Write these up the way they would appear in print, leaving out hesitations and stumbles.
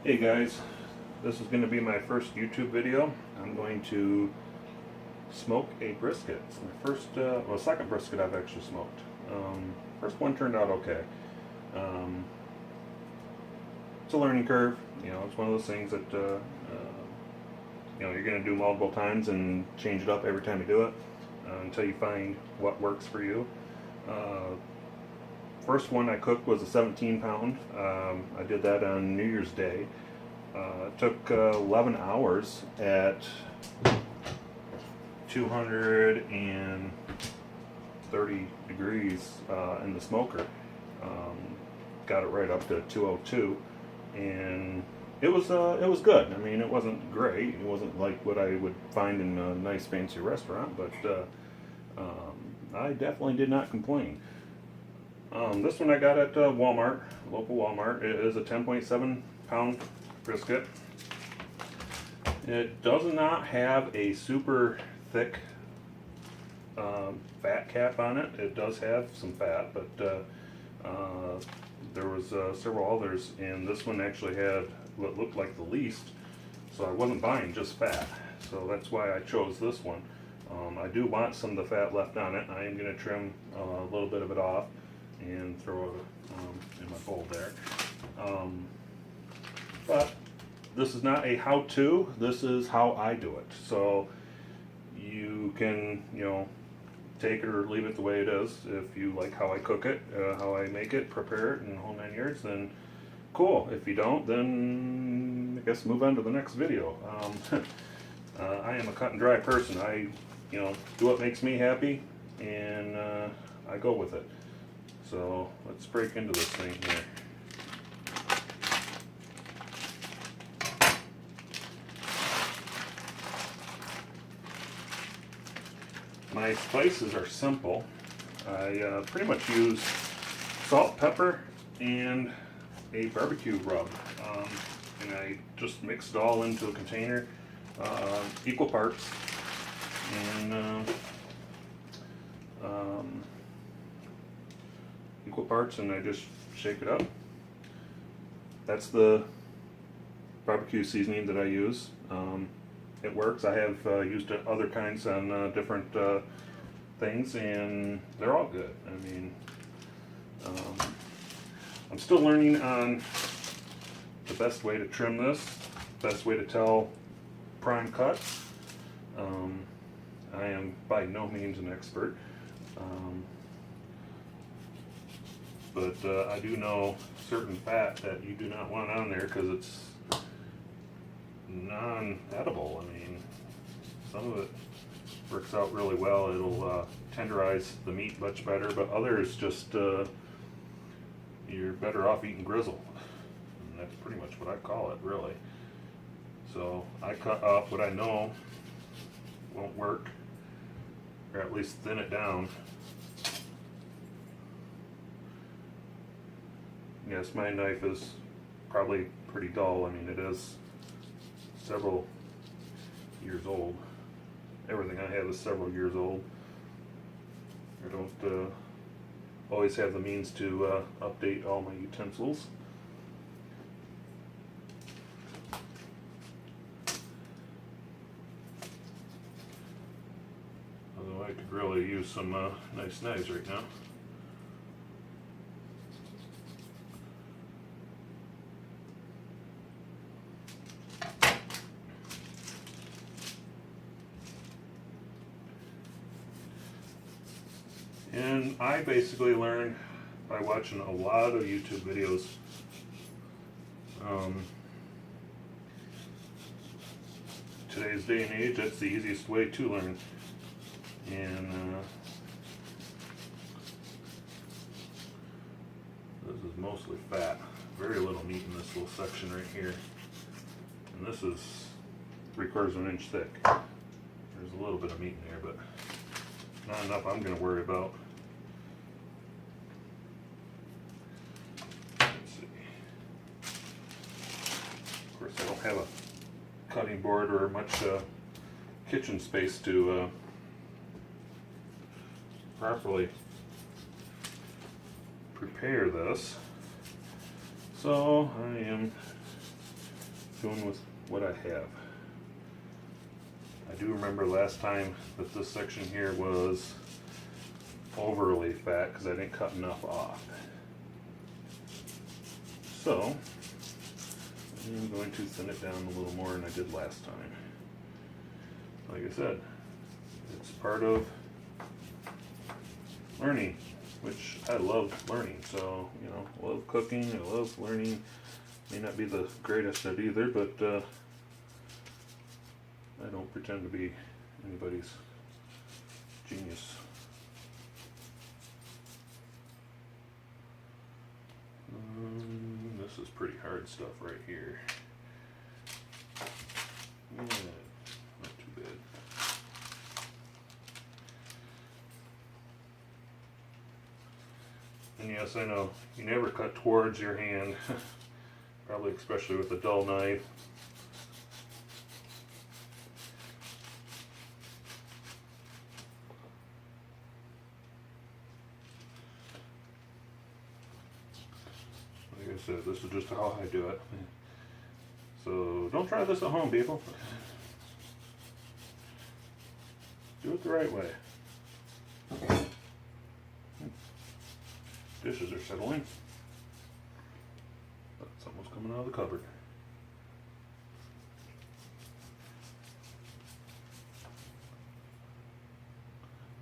Hey guys, this is going to be my first YouTube video. I'm going to smoke a brisket. It's my second brisket I've actually smoked. First one turned out okay. Um, it's a learning curve. You know, it's one of those things that you're going to do multiple times and change it up every time you do it until you find what works for you. Uh, First one I cooked was a 17 pound. I did that on New Year's Day. It took 11 hours at 230 degrees in the smoker. Um, Got it right up to 202, and it was good. I mean, it wasn't great. It wasn't like what I would find in a nice fancy restaurant, but I definitely did not complain. This one I got at Walmart, local Walmart. It is a 10.7 pound brisket. It does not have a super thick fat cap on it. It does have some fat, but there was several others, and this one actually had what looked like the least, so I wasn't buying just fat. So that's why I chose this one. I do want some of the fat left on it. I am going to trim a little bit of it off and throw it in my bowl there. But this is not a how-to, this is how I do it. So you can, take it or leave it the way it is. If you like how I cook it, how I make it, prepare it, and the whole 9 yards, then cool. If you don't, then I guess move on to the next video. I am a cut and dry person. I, do what makes me happy, and I go with it. So let's break into this thing here. My spices are simple. I pretty much use salt, pepper, and a barbecue rub. And I just mix it all into a container, equal parts. And equal parts, and I just shake it up. That's the barbecue seasoning that I use. It works. I have used other kinds on different things, and they're all good. I mean, I'm still learning on the best way to trim this, best way to tell prime cuts. I am by no means an expert. But I do know certain fat that you do not want on there because it's non-edible. I mean, some of it works out really well. It'll tenderize the meat much better, but others just, you're better off eating grizzle. And that's pretty much what I call it, really. So I cut up what I know won't work, or at least thin it down. Yes, my knife is probably pretty dull. I mean, it is several years old. Everything I have is several years old. I don't always have the means to update all my utensils. Although I could really use some nice knives right now. And I basically learned by watching a lot of YouTube videos. Today's day and age, that's the easiest way to learn. And this is mostly fat. Very little meat in this little section right here. And this is 3/4 of an inch thick. There's a little bit of meat in there, but not enough I'm going to worry about. Let's see. Of course, I don't have a cutting board or much kitchen space to properly prepare this. So I am doing with what I have. I do remember last time that this section here was overly fat because I didn't cut enough off. So I'm going to thin it down a little more than I did last time. Like I said, it's part of learning, which I love learning. So, you know, I love cooking, I love learning. May not be the greatest at either, but I don't pretend to be anybody's genius. This is pretty hard stuff right here. Yeah, not too bad. And yes, I know, you never cut towards your hand, probably especially with a dull knife. Like I said, this is just how I do it. So don't try this at home, people. Do it the right way. Dishes are settling. But something's coming out of the cupboard.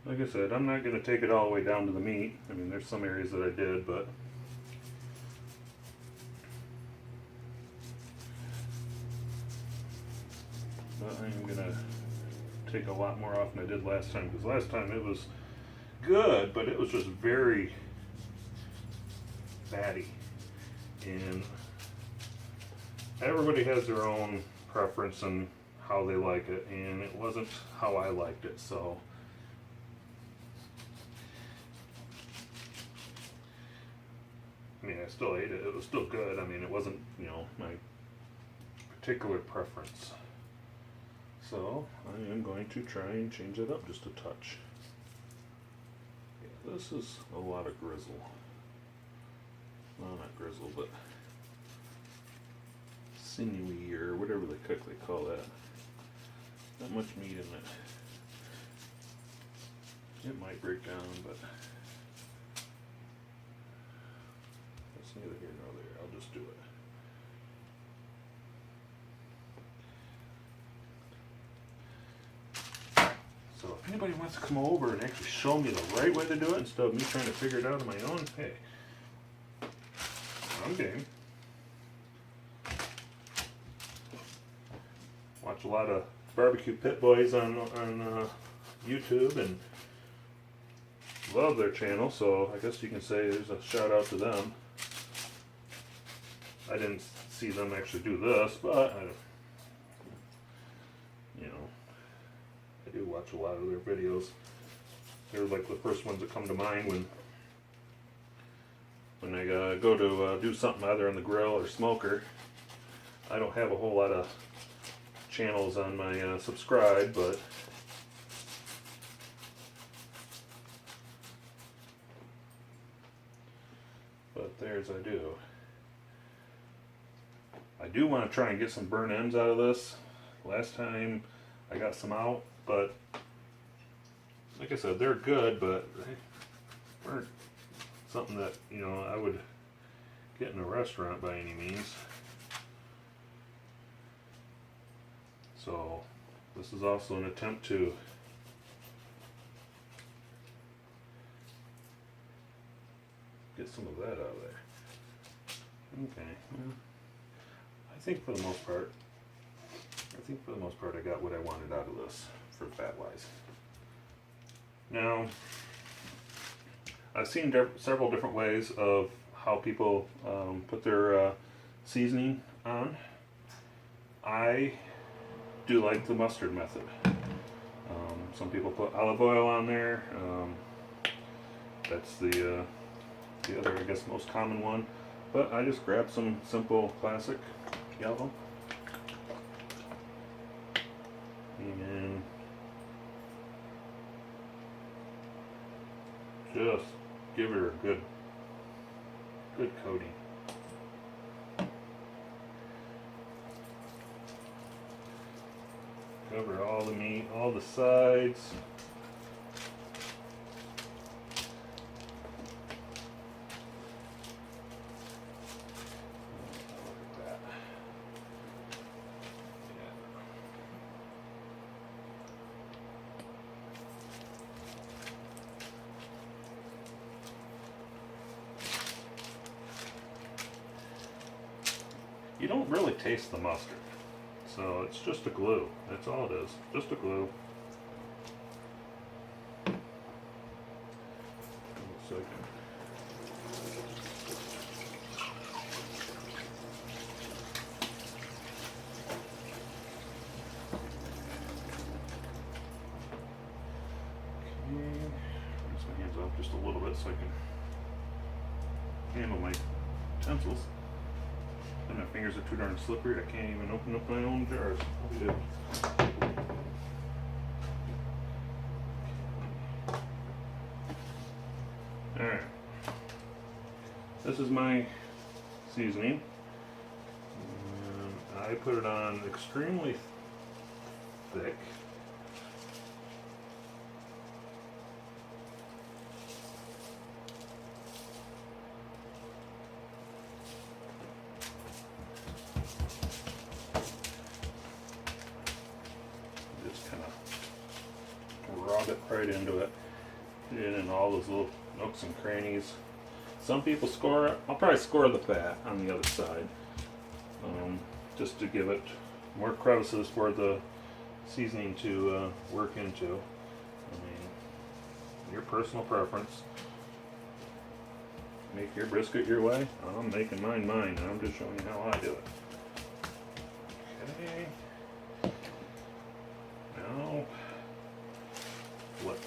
Like I said, I'm not going to take it all the way down to the meat. I mean, there's some areas that I did, but I'm going to take a lot more off than I did last time, because last time it was good, but it was just very fatty. And everybody has their own preference and how they like it, and it wasn't how I liked it, so I mean, I still ate it. It was still good. I mean, it wasn't, you know, my particular preference. So I am going to try and change it up just a touch. Yeah, this is a lot of grizzle. Well, not grizzle, but sinewy or whatever they call that. Not much meat in it. It might break down, but that's neither here nor there. I'll just do it. So if anybody wants to come over and actually show me the right way to do it instead of me trying to figure it out on my own, hey, I'm game. Watch a lot of barbecue pit boys on YouTube and love their channel, so I guess you can say there's a shout out to them. I didn't see them actually do this, but you know, I do watch a lot of their videos. They're like the first ones that come to mind when I go to do something either on the grill or smoker. I don't have a whole lot of channels on my subscribe, but theirs I do. I do want to try and get some burn ends out of this. Last time I got some out, but like I said, they're good, but they weren't something that, you know, I would get in a restaurant by any means. So this is also an attempt to get some of that out of there. Okay. Well, I think for the most part I got what I wanted out of this for fat wise. Now, I've seen several different ways of how people put their seasoning on. I do like the mustard method. Some people put olive oil on there. That's the other, I guess, most common one. But I just grabbed some simple classic yellow and just give her a good coating. Cover all the meat, all the sides. Look at that. You don't really taste the mustard, so it's just a glue. That's all it is, just a glue. So rinse my hands off just a little bit so I can handle my utensils. And my fingers are too darn slippery, I can't even open up my own jars. What do you do? Alright. This is my seasoning. And I put it on extremely thick. Rub it right into it, in all those little nooks and crannies. Some people score it. I'll probably score the fat on the other side, just to give it more crevices for the seasoning to work into. I mean, your personal preference. Make your brisket your way. I'm making mine mine. I'm just showing you how I do it. Okay. Now, flip.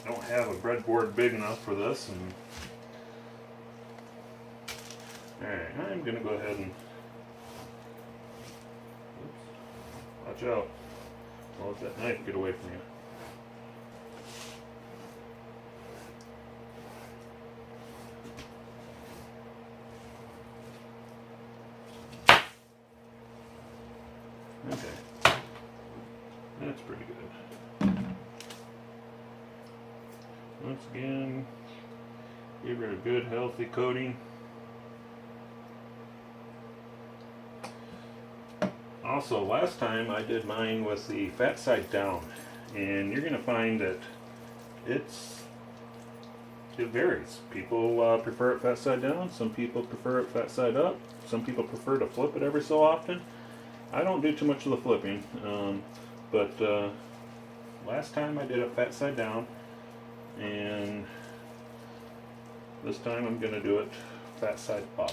I don't have a breadboard big enough for this, and alright, I'm gonna go ahead and oops, watch out. Don't let that knife get away from you. Okay, that's pretty good. Once again, give it a good healthy coating. Also, last time I did mine with the fat side down, and you're going to find that it varies. People prefer it fat side down, some people prefer it fat side up, some people prefer to flip it every so often. I don't do too much of the flipping, but last time I did it fat side down, and this time I'm going to do it fat side up.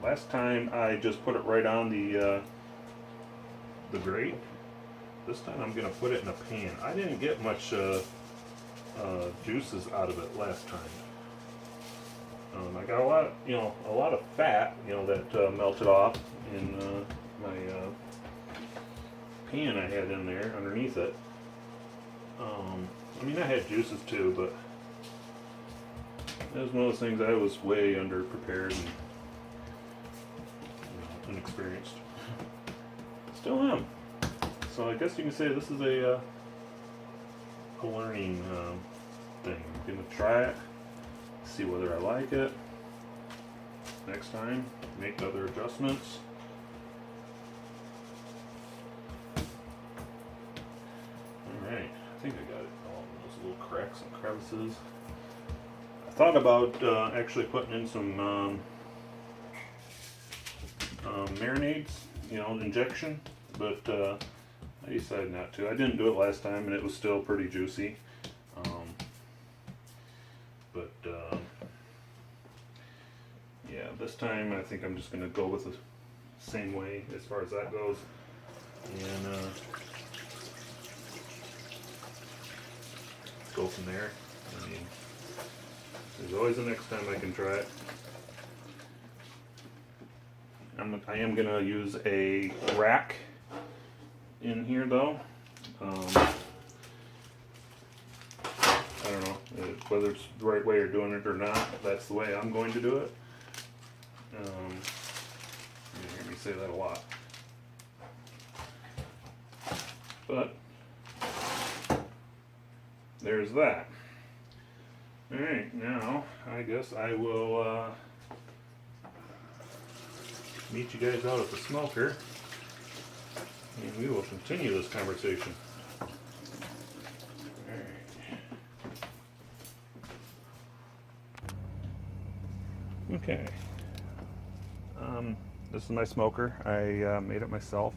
Last time I just put it right on the grate. This time I'm going to put it in a pan. I didn't get much juices out of it last time. I got a lot of fat, that melted off in my pan I had in there underneath it. I mean, I had juices too, but it was one of those things I was way underprepared and inexperienced. Still am. So I guess you can say this is a learning thing. I'm gonna try it, see whether I like it. Next time, make other adjustments. Alright, I think I got it all those little cracks and crevices. I thought about actually putting in some marinades, injection, but I decided not to. I didn't do it last time and it was still pretty juicy. Yeah, this time I think I'm just going to go with the same way as far as that goes. And go from there. I mean, there's always the next time I can try it. I am going to use a rack in here though. I don't know whether it's the right way of doing it or not. That's the way I'm going to do it. You hear me say that a lot. But there's that. Alright, now I guess I will meet you guys out at the smoker and we will continue this conversation. Okay. This is my smoker. I made it myself.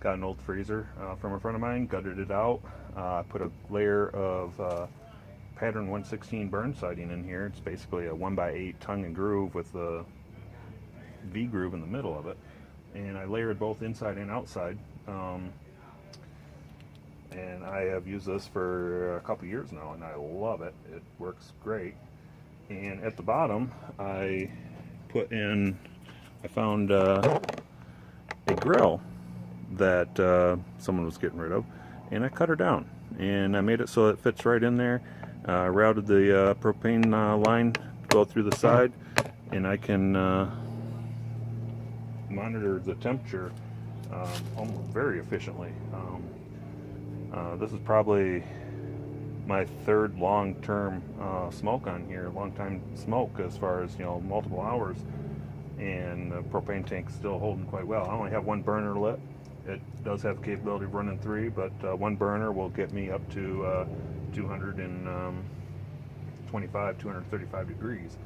Got an old freezer from a friend of mine, gutted it out. I put a layer of pattern 116 burn siding in here. It's basically a 1x8 tongue and groove with the V groove in the middle of it. And I layered both inside and outside. And I have used this for a couple years now and I love it. It works great. And at the bottom I found a grill that someone was getting rid of, and I cut her down and I made it so it fits right in there. Routed the propane line to go through the side, and I can monitor the temperature very efficiently. This is probably my third long-term smoke on here, long-time smoke as far as, multiple hours, and the propane tank's still holding quite well. I only have one burner lit. It does have the capability of running 3, but one burner will get me up to 225, 235 degrees.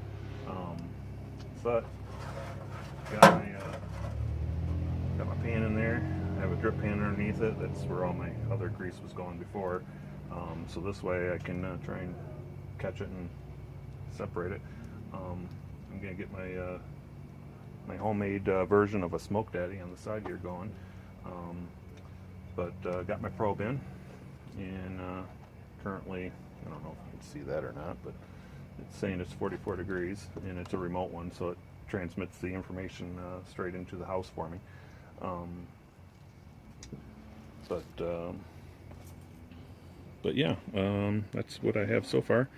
But got my pan in there. I have a drip pan underneath it. That's where all my other grease was going before. So this way I can try and catch it and separate it. I'm gonna get my my homemade version of a Smoke Daddy on the side here going. But got my probe in, and currently, I don't know if you can see that or not, but it's saying it's 44 degrees, and it's a remote one, so it transmits the information straight into the house for me. But yeah, that's what I have so far,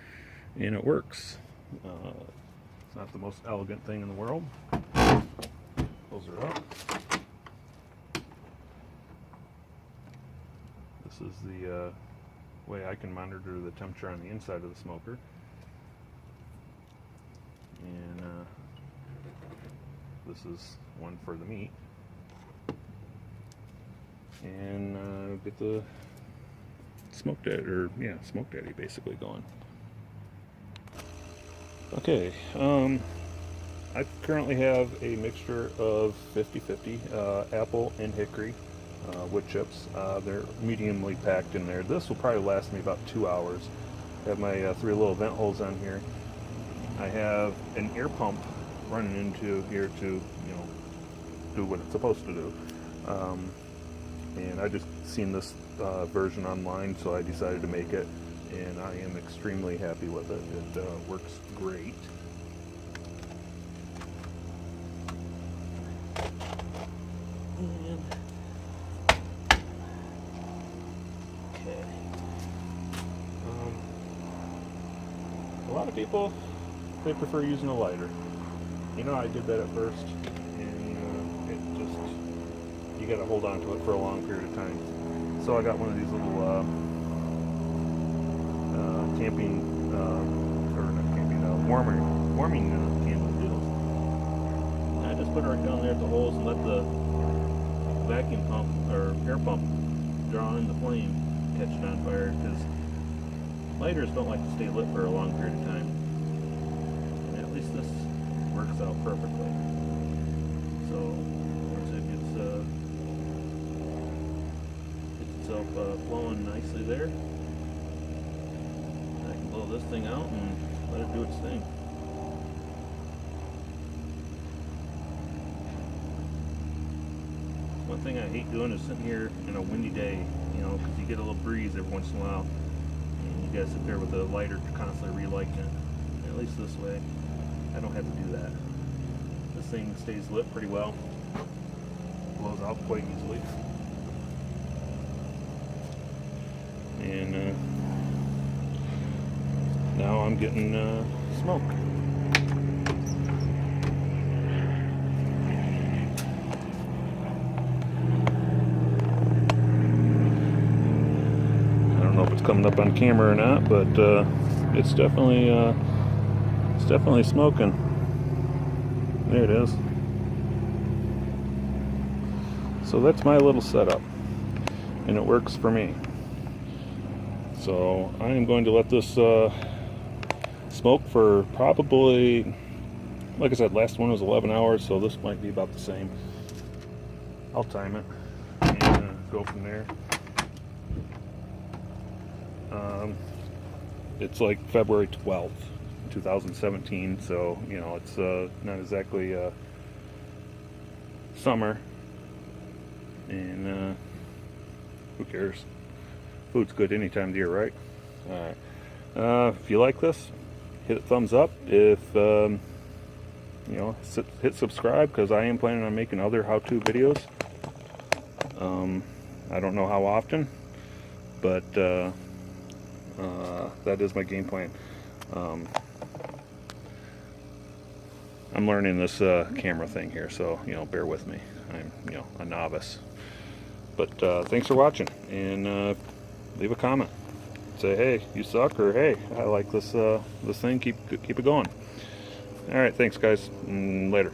and it works. It's not the most elegant thing in the world. Close her up. This is the way I can monitor the temperature on the inside of the smoker. And this is one for the meat. And get the Smoke Daddy basically going. Okay, I currently have a mixture of 50-50 apple and hickory wood chips. They're mediumly packed in there. This will probably last me about 2 hours. I have my 3 little vent holes on here. I have an air pump running into here to, do what it's supposed to do. And I just seen this version online, so I decided to make it, and I am extremely happy with it. It works great. And okay, a lot of people, they prefer using a lighter. I did that at first, and it just, you got to hold on to it for a long period of time. So I got one of these little camping, or not camping, warming candle deals. And I just put it right down there at the holes and let the vacuum pump or air pump draw in the flame, catch it on fire, because lighters don't like to stay lit for a long period of time. And at least this works out perfectly. So once it gets itself flowing nicely there, I can blow this thing out and let it do its thing. One thing I hate doing is sitting here in a windy day, because you get a little breeze every once in a while, and you gotta sit there with the lighter constantly relighting it. At least this way, I don't have to do that. This thing stays lit pretty well, blows out quite easily. And now I'm getting smoke. coming up on camera or not, but it's definitely smoking. There it is. So that's my little setup, and it works for me. So I am going to let this smoke for probably, like I said, last one was 11 hours, so this might be about the same. I'll time it and go from there. It's like February 12th, 2017, so you know it's not exactly summer, and who cares? Food's good any time of year, right? Alright. If you like this, hit a thumbs up. If you know, hit subscribe, because I am planning on making other how-to videos. I don't know how often, but that is my game plan. I'm learning this camera thing here, so you know, bear with me. I'm, you know, a novice. But thanks for watching, and leave a comment. Say, hey, you suck, or hey, I like this this thing. Keep it going. All right, thanks guys. Later.